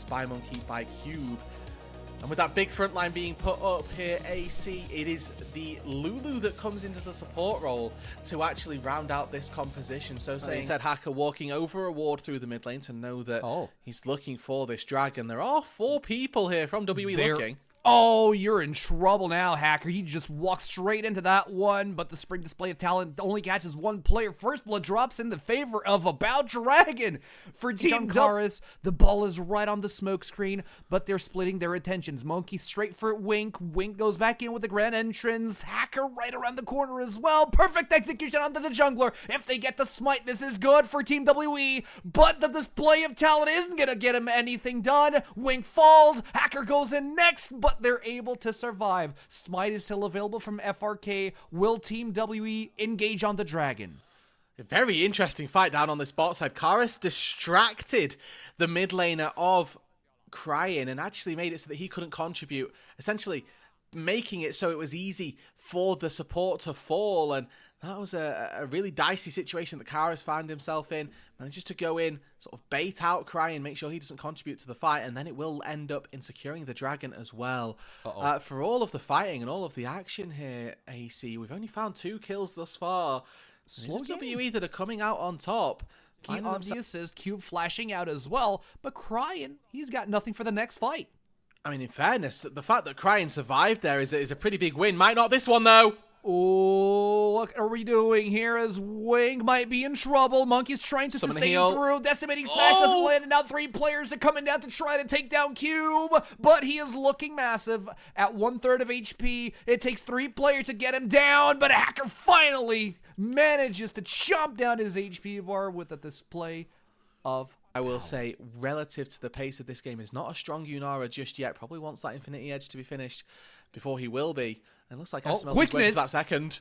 by Monkey by Cube. And with that big front line being put up here, AC, it is the Lulu that comes into the support role to actually round out this composition. So saying said Hacker walking over a ward through the mid lane to know that he's looking for this dragon. There are 4 people here from WE looking. Oh, you're in trouble now, Hacker. You just walk straight into that one, but the spring display of talent only catches 1 player. First blood drops in the favor of About Dragon for Team Chorus. The ball is right on the smoke screen, but they're splitting their attentions. Monkey straight for Wink. Wink goes back in with the grand entrance. Hacker right around the corner as well. Perfect execution onto the jungler. If they get the smite, this is good for Team WE, but the display of talent isn't going to get him anything done. Wink falls. Hacker goes in next, but they're able to survive. Smite is still available from FRK. Will Team WE engage on the dragon? A very interesting fight down on this bot side. Karis distracted the mid laner of Crying and actually made it so that he couldn't contribute, essentially making it so it was easy for the support to fall. And that was a really dicey situation that Karis found himself in. Manages to go in, sort of bait out Crying, make sure he doesn't contribute to the fight, and then it will end up in securing the dragon as well. For all of the fighting and all of the action here, AC, we've only found 2 kills thus far. WE that are coming out on top. Key on the assist, Cube flashing out as well, but Crying, he's got nothing for the next fight. I mean, in fairness, the fact that Crying survived there is a pretty big win. Might not this one, though. Oh, what are we doing here as Wing might be in trouble? Monkey's trying to sustain through. Decimating smash doesn't land, and now 3 players are coming down to try to take down Cube, but he is looking massive at 1/3 of HP. It takes 3 players to get him down, but Hacker finally manages to chomp down his HP bar with a display of I will say, relative to the pace of this game, is not a strong Yunara just yet. Probably wants that Infinity Edge to be finished before he will be. And it looks like SML's waiting for that second.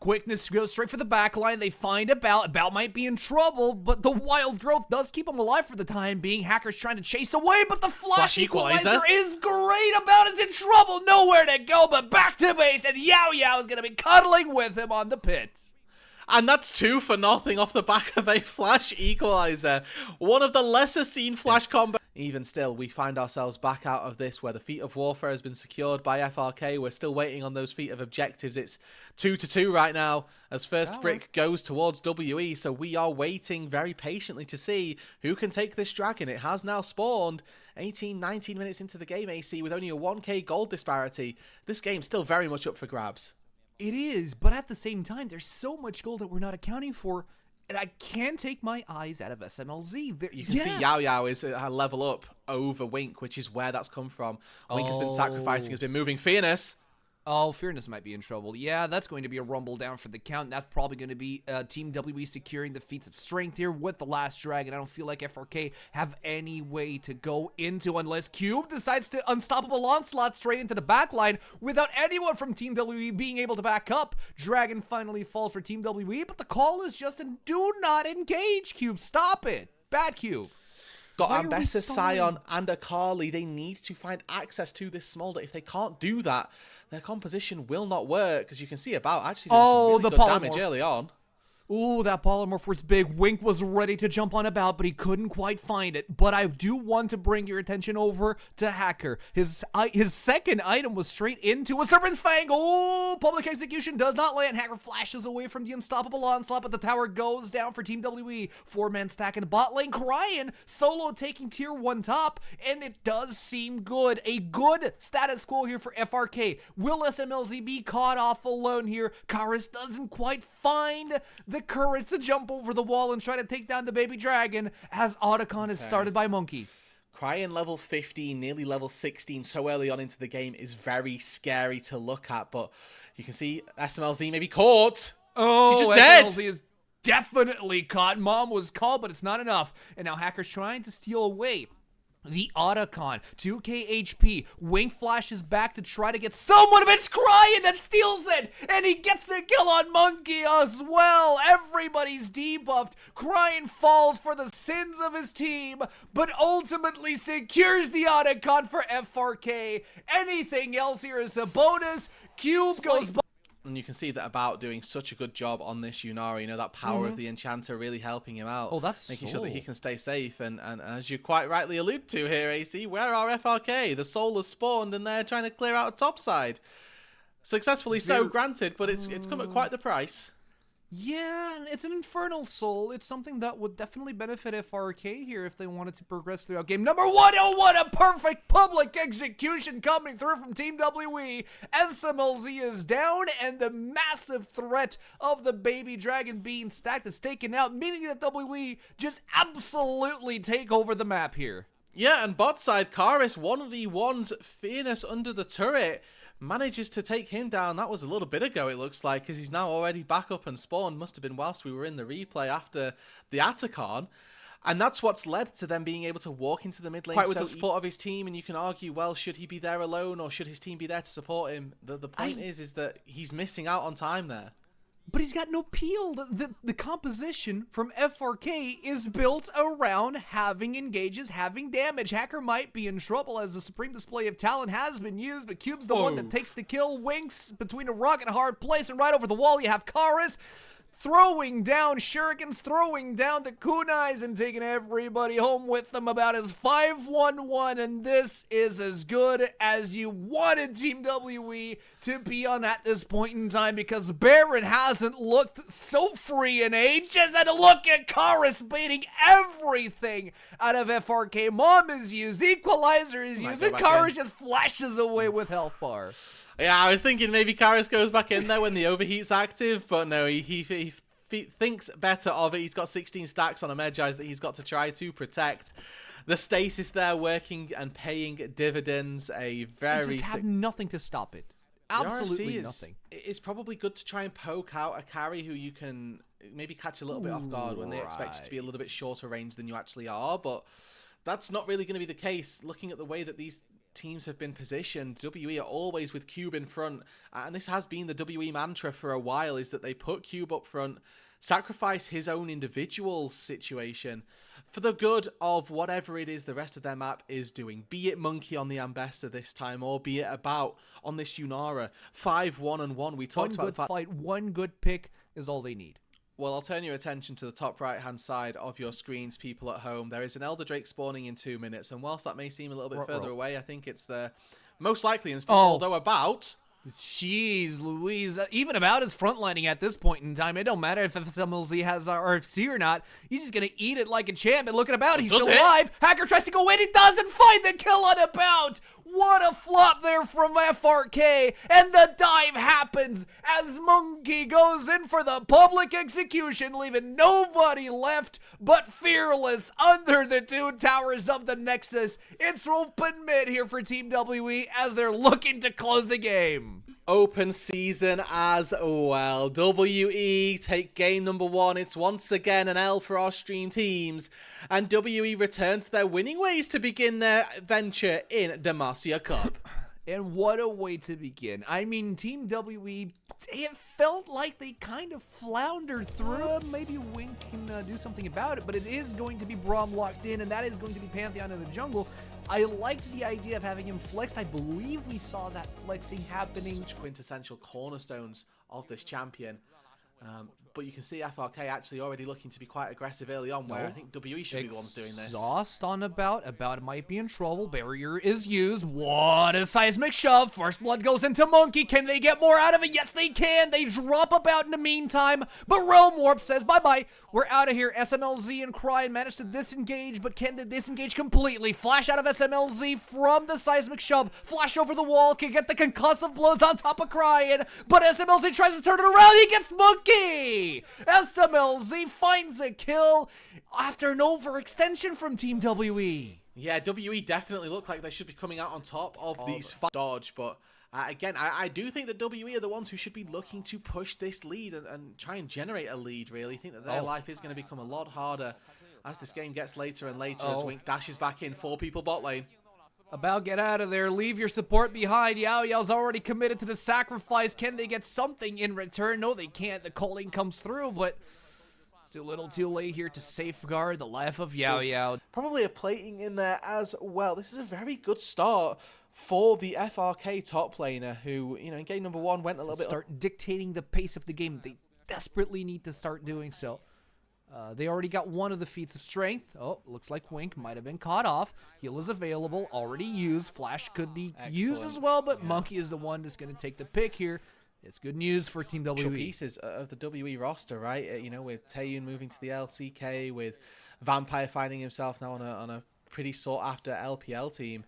Quickness goes straight for the back line. They find About. About might be in trouble, but the wild growth does keep him alive for the time being. Hacker's trying to chase away, but the flash equalizer is great. About is in trouble. Nowhere to go but back to base, and Yao Yao is going to be cuddling with him on the pit. And that's 2 for nothing off the back of a flash equalizer. One of the lesser seen flash combos. Even still, we find ourselves back out of this where the feat of warfare has been secured by FRK. We're still waiting on those feat of objectives. It's 2-2 right now as first brick goes towards WE. So we are waiting very patiently to see who can take this dragon. It has now spawned 18, 19 minutes into the game, AC, with only a 1k gold disparity. This game's still very much up for grabs. It is, but at the same time, there's so much gold that we're not accounting for, and I can't take my eyes out of SMLZ. You can see Yao Yao is a level up over Wink, which is where that's come from. Wink has been sacrificing, has been moving Fairness. Oh, Fairness might be in trouble. Yeah, that's going to be a rumble down for the count. That's probably going to be Team WE securing the feats of strength here with the last dragon. I don't feel like FRK have any way to go into unless Cube decides to unstoppable onslaught straight into the backline without anyone from Team WE being able to back up. Dragon finally falls for Team WE, but the call is just do not engage, Cube. Stop it. Bad Cube. Got Ambessa, Sion, and Akali. They need to find access to this Smolder. If they can't do that, their composition will not work. As you can see, About actually doing some really good damage early on. Ooh, that polymorph was big. Wink was ready to jump on About, but he couldn't quite find it. But I do want to bring your attention over to Hacker. His second item was straight into a Serpent's Fang. Oh, public execution does not land. Hacker flashes away from the unstoppable onslaught, but the tower goes down for Team WE. 4-man stack in the bot lane. Crying, solo taking tier 1 top, and it does seem good. A good status quo here for FRK. Will SMLZ be caught off alone here? Karis doesn't quite find the courage to jump over the wall and try to take down the baby dragon as Otacon is started by Monkey. Crying level 15, nearly level 16 so early on into the game is very scary to look at, but you can see SMLZ may be caught. Oh, he's just dead. SMLZ is definitely caught. Mom was called, but it's not enough. And now Hacker's trying to steal away the Otacon, 2k HP. Wink flashes back to try to get someone, but it's Crying that steals it, and he gets a kill on Monkey as well. Everybody's debuffed. Crying falls for the sins of his team, but ultimately secures the Otacon for FRK. Anything else here is a bonus. Cube goes by. And you can see that About doing such a good job on this Yunara. You know, that power of the Enchanter really helping him out. Oh, that's making sure that he can stay safe. And as you quite rightly allude to here, AC, where are FRK? The Soul has spawned and they're trying to clear out a top side. Successfully so, granted, but it's come at quite the price. Yeah, it's an Infernal Soul. It's something that would definitely benefit FRK here if they wanted to progress throughout game number 1. Oh, what a perfect public execution coming through from Team WE. SMLZ is down, and the massive threat of the baby dragon being stacked is taken out, meaning that WE just absolutely take over the map here. Yeah, and bot side, Karis 1v1's Fierceness under the turret. Manages to take him down. That was a little bit ago, it looks like, because he's now already back up and spawned. Must have been whilst we were in the replay after the Atacon. And that's what's led to them being able to walk into the mid lane quite with the support of his team. And you can argue, well, should he be there alone or should his team be there to support him? The point is that he's missing out on time there. But he's got no peel. The composition from FRK is built around having engages, having damage. Hacker might be in trouble as the supreme display of talent has been used, but Cube's the one that takes the kill. Winks between a rock and a hard place, and right over the wall you have Karis throwing down shurikens, throwing down the kunais, and taking everybody home with them. About his 5-1-1, and this is as good as you wanted Team WE to be on at this point in time, because Baron hasn't looked so free in ages, and look at Karis baiting everything out of FRK. Mom is used, Equalizer is used, and Karis just flashes away with health bar. Yeah, I was thinking maybe Karis goes back in there when the overheat's active, but no, he thinks better of it. He's got 16 stacks on a Medjai's that he's got to try to protect. The stasis there working and paying dividends. A very... just have nothing to stop it. Absolutely nothing. It's probably good to try and poke out a carry who you can maybe catch a little bit off guard when they expect you to be a little bit shorter range than you actually are, but that's not really going to be the case looking at the way that these teams have been positioned. WE are always with Cube in front, and this has been the WE mantra for a while, is that they put Cube up front, sacrifice his own individual situation for the good of whatever it is the rest of their map is doing, be it Monkey on the Ambessa this time, or be it About on this Yunara. 5-1-1, we talked about the fact... One good fight, one good pick is all they need. Well, I'll turn your attention to the top right-hand side of your screens, people at home. There is an Elder Drake spawning in 2 minutes, and whilst that may seem a little bit further away, I think it's the most likely instance, although About... Jeez Louise, even About is frontlining at this point in time. It don't matter if FMLZ has RFC or not. He's just going to eat it like a champ. And look at About, he's still alive. Hacker tries to go in, he doesn't find the kill on About. What a flop there from FRK, and the dive happens as Monkey goes in for the public execution, leaving nobody left but Fearless under the 2 towers of the Nexus. It's open mid here for Team WE as they're looking to close the game. Open season as well. WE take game number 1. It's once again an L for our stream teams. And WE return to their winning ways to begin their venture in Demacia Cup. And what a way to begin. I mean, Team WE, it felt like they kind of floundered through. Maybe Wink can do something about it, but it is going to be Braum locked in, and that is going to be Pantheon in the jungle. I liked the idea of having him flexed. I believe we saw that flexing happening. Such quintessential cornerstones of this champion. But you can see FRK actually already looking to be quite aggressive early on, where I think WE should be the ones doing this. Exhaust on About. About might be in trouble. Barrier is used. What a seismic shove. First blood goes into Monkey. Can they get more out of it? Yes, they can. They drop About in the meantime. But Realm Warp says, bye-bye. We're out of here. SMLZ and Cryin managed to disengage, but can they disengage completely? Flash out of SMLZ from the seismic shove. Flash over the wall. Can get the concussive blows on top of Cryin. But SMLZ tries to turn it around. He gets Monkey. SMLZ finds a kill after an overextension from Team WE. Yeah, WE definitely look like they should be coming out on top of these dodge, but again, I do think that WE are the ones who should be looking to push this lead and try and generate a lead, really. I think that their life is going to become a lot harder as this game gets later and later as Wink dashes back in. 4 people bot lane. About get out of there. Leave your support behind. Yao Yao's already committed to the sacrifice. Can they get something in return? No, they can't. The calling comes through, but it's a little too late here to safeguard the life of Yao Yao. Probably a plating in there as well. This is a very good start for the FRK top laner who, you know, in game number 1 went a little bit... Start dictating the pace of the game. They desperately need to start doing so. They already got one of the feats of strength. Oh, looks like Wink might have been caught off. Heal is available, already used. Flash could be used as well, but Monkey is the one that's going to take the pick here. It's good news for Team WE. Pieces of the WE roster, right? You know, with Taeyun moving to the LCK, with Vampire finding himself now on a pretty sought-after LPL team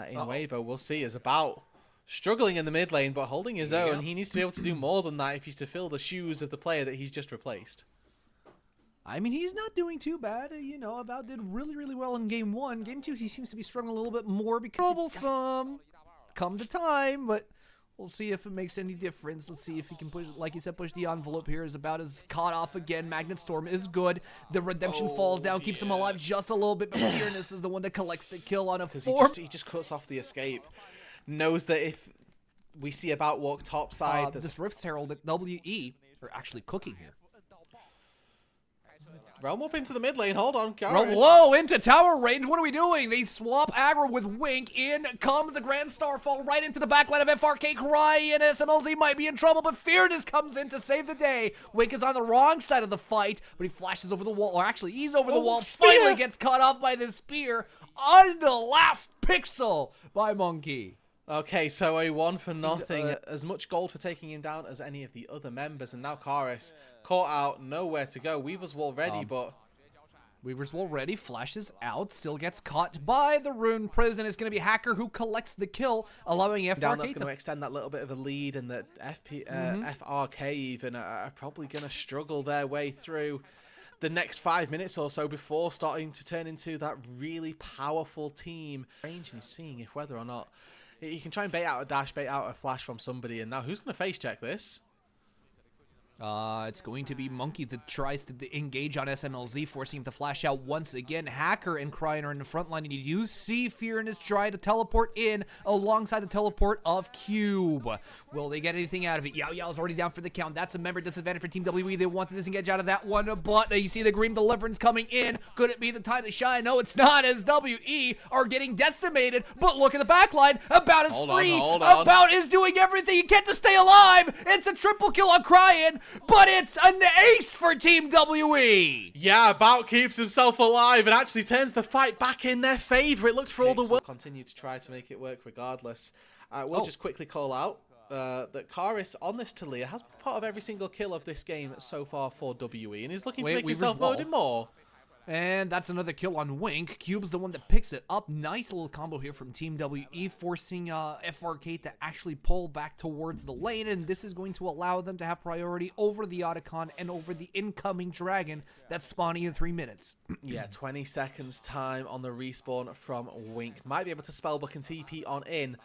in Weibo. We'll see. Is about struggling in the mid lane, but holding his own. He needs to be able to do more than that if he's to fill the shoes of the player that he's just replaced. I mean, he's not doing too bad. You know, About did really, really well in game 1. Game 2, he seems to be struggling a little bit more because troublesome. Come to time, but we'll see if it makes any difference. Let's see if he can push, like you said, push the envelope here. Is About is caught off again. Magnet Storm is good. The Redemption falls down, keeps him alive just a little bit, but Fearness is the one that collects the kill on a 4. He just cuts off the escape. Knows that if we see About walk top side... this Rift's Herald at WE are actually cooking here. Realm up into the mid lane. Hold on, Whoa, into tower range. What are we doing? They swap aggro with Wink. In comes the Grand Starfall right into the backline of FRK. Crying, and SMLZ might be in trouble, but Fearness comes in to save the day. Wink is on the wrong side of the fight, but he flashes over the wall, or actually he's over the wall. Spear. Finally gets cut off by the spear on the last pixel by Monkey. Okay, so a 1-for-nothing. As much gold for taking him down as any of the other members, and now Karis caught out, nowhere to go. Weaver's Wall ready, but... Weaver's Wall ready, flashes out, still gets caught by the Rune Prison. It's going to be Hacker who collects the kill, allowing FRK down, that's going to extend that little bit of a lead, and that FRK even are probably going to struggle their way through the next 5 minutes or so before starting to turn into that really powerful team. Range, and he's seeing if whether or not he can try and bait out a dash, bait out a flash from somebody, and now who's going to face check this? It's going to be Monkey that tries to engage on SMLZ, forcing him to flash out once again. Hacker and Cryin are in the front line, and you see Fearness try to teleport in alongside the teleport of Cube. Will they get anything out of it? Yao Yao's already down for the count. That's a member disadvantage for Team WE. They want to disengage out of that one, but you see the Green Deliverance coming in. Could it be the time to shine? No, it's not, as WE are getting decimated, but look at the backline. About is free. About is doing everything he can to stay alive. It's a triple kill on Cryin. But it's an ace for Team WE! Yeah, About keeps himself alive and actually turns the fight back in their favor. It looked for all the work. Continue to try to make it work regardless. We'll just quickly call out that Karis on this Talia has been part of every single kill of this game so far for WE, and he's looking to make himself loaded more. And that's another kill on Wink. Cube's the one that picks it up. Nice little combo here from Team WE, forcing FRK to actually pull back towards the lane, and this is going to allow them to have priority over the Otacon and over the incoming dragon that's spawning in 3 minutes. Yeah, 20 seconds time on the respawn from Wink. Might be able to spellbook and TP on in,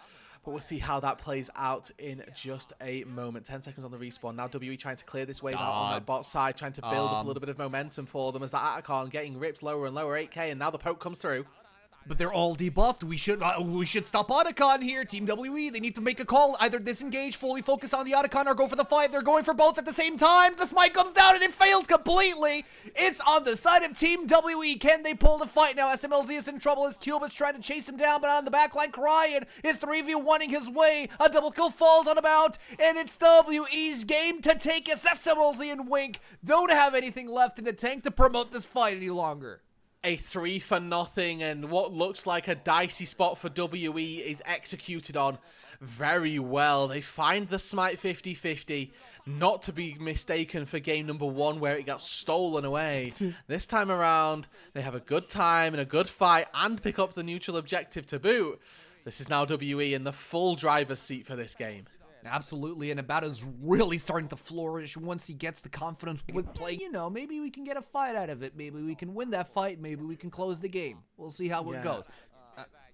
but we'll see how that plays out in just a moment. 10 seconds on the respawn. Now WE trying to clear this wave out on that bot side, trying to build up a little bit of momentum for them as that Atacon getting ripped lower and lower, 8k, and now the poke comes through. But they're all debuffed. We should stop Otacon here. Team WE, they need to make a call. Either disengage, fully focus on the Otacon, or go for the fight. They're going for both at the same time. The smite comes down and it fails completely. It's on the side of Team WE. Can they pull the fight now? SMLZ is in trouble as Cube is trying to chase him down, but on the backline, Cryin is 3v1ing his way. A double kill falls on About, and it's WE's game to take as SMLZ and Wink don't have anything left in the tank to promote this fight any longer. A 3-for-0, and what looks like a dicey spot for WE is executed on very well. They find the smite 50-50, not to be mistaken for game number 1 where it got stolen away. This time around, they have a good time and a good fight and pick up the neutral objective to boot. This is now WE in the full driver's seat for this game. Absolutely, and About is really starting to flourish once he gets the confidence with play. You know, maybe we can get a fight out of it. Maybe we can win that fight. Maybe we can close the game. We'll see how it goes.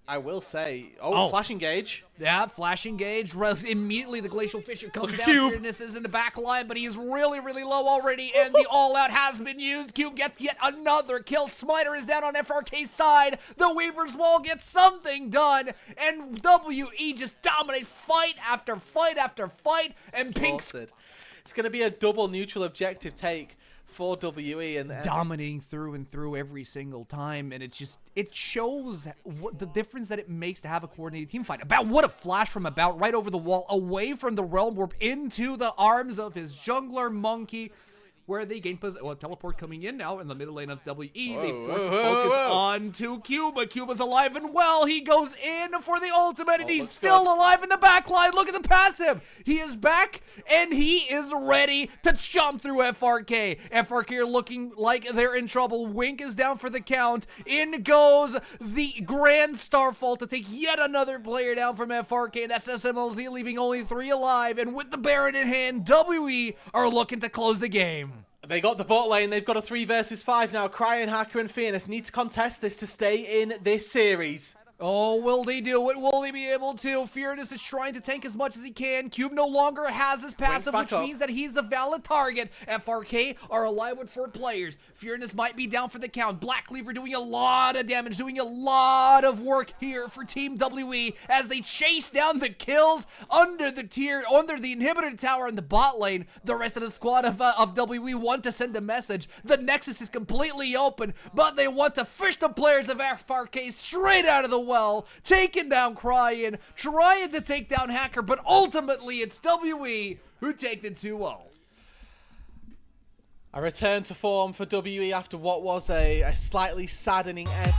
I will say, flash engage. Yeah, flash engage. Immediately the Glacial Fissure comes down. Fearness is in the back line, but he's really, really low already, and the all-out has been used. Cube gets yet another kill. Smiter is down on FRK's side. The Weaver's Wall gets something done, and WE just dominate fight after fight after fight, and Pink's... It's going to be a double neutral objective take for WE, and dominating through and through every single time, and it shows what the difference that it makes to have a coordinated team fight. About, what a flash from About, right over the wall, away from the Realm Warp, into the arms of his jungler Monkey, where they gain teleport coming in now in the middle lane of WE. They force to focus on to Cuba. Cuba's alive and well. He goes in for the ultimate, and he's still alive in the back line. Look at the passive. He is back, and he is ready to jump through FRK. FRK are looking like they're in trouble. Wink is down for the count. In goes the Grand Starfall to take yet another player down from FRK, and that's SMLZ, leaving only 3 alive. And with the Baron in hand, WE are looking to close the game. They got the bot lane. They've got a 3 versus 5 now. Cryin, Hacker, and Fearness need to contest this to stay in this series. Oh, will they do it? Will they be able to? Fearness is trying to tank as much as he can. Cube no longer has his passive, which means that he's a valid target. FRK are alive with 4 players. Fearness might be down for the count. Black Cleaver doing a lot of damage, doing a lot of work here for Team WE as they chase down the kills under the inhibitor tower in the bot lane. The rest of the squad of WE want to send a message. The Nexus is completely open, but they want to fish the players of FRK straight out of the well, taking down Cryin, trying to take down Hacker, but ultimately it's WE who take the 2-0. A return to form for WE after what was a slightly saddening end.